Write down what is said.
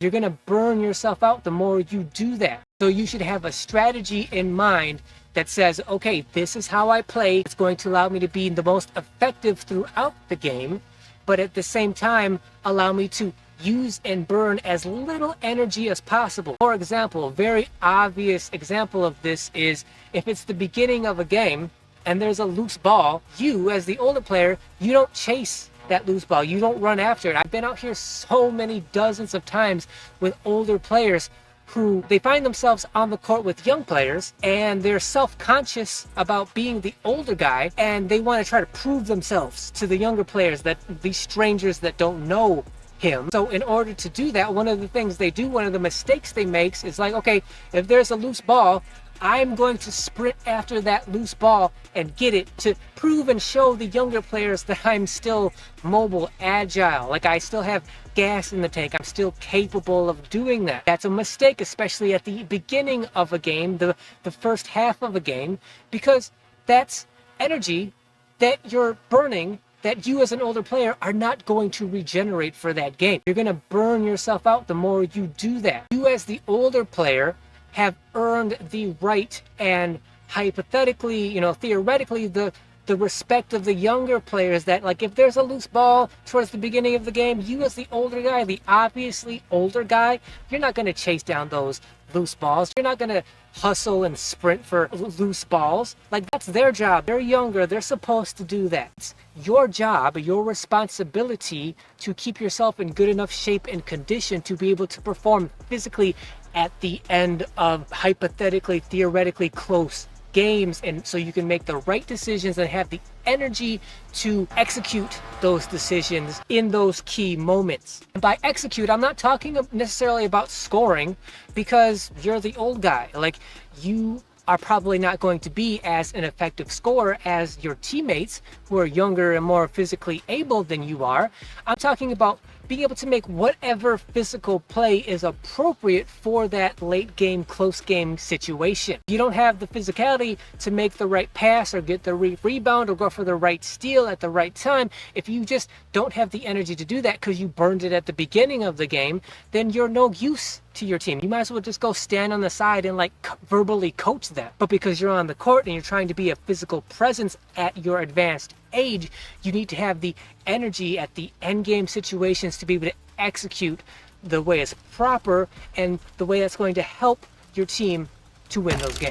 You're going to burn yourself out the more you do that. So you should have a strategy in mind that says, okay, this is how I play. It's going to allow me to be the most effective throughout the game, but at the same time, allow me to use and burn as little energy as possible. For example, a very obvious example of this is if it's the beginning of a game and there's a loose ball, you as the older player, you don't chase that loose ball. You don't run after it. I've been out here so many dozens of times with older players who they find themselves on the court with young players and they're self-conscious about being the older guy and they want to try to prove themselves to the younger players, that these strangers that don't know him. So in order to do that, one of the things they do, one of the mistakes they make is like, okay, if there's a loose ball, I'm going to sprint after that loose ball and get it to prove and show the younger players that I'm still mobile, agile, like I still have gas in the tank. I'm still capable of doing that. That's a mistake, especially at the beginning of a game, the first half of a game, because that's energy that you're burning that you as an older player are not going to regenerate for that game. You're going to burn yourself out the more you do that. You as the older player have earned the right and hypothetically, theoretically, the respect of the younger players that, like, if there's a loose ball towards the beginning of the game, you as the older guy, the obviously older guy, you're not going to chase down those loose balls. You're not going to hustle and sprint for loose balls. Like, that's their job. They're younger. They're supposed to do that. It's your job, your responsibility to keep yourself in good enough shape and condition to be able to perform physically at the end of hypothetically, theoretically close games, and so you can make the right decisions and have the energy to execute those decisions in those key moments. And by execute, I'm not talking necessarily about scoring, because you're the old guy. Like, you are probably not going to be as an effective scorer as your teammates who are younger and more physically able than you are. I'm talking about being able to make whatever physical play is appropriate for that late game, close game situation. You don't have the physicality to make the right pass or get the rebound or go for the right steal at the right time. If you just don't have the energy to do that because you burned it at the beginning of the game, then you're no use to your team. You might as well just go stand on the side and like verbally coach them. But because you're on the court and you're trying to be a physical presence at your advanced age, you need to have the energy at the end game situations to be able to execute the way it's proper and the way that's going to help your team to win those games.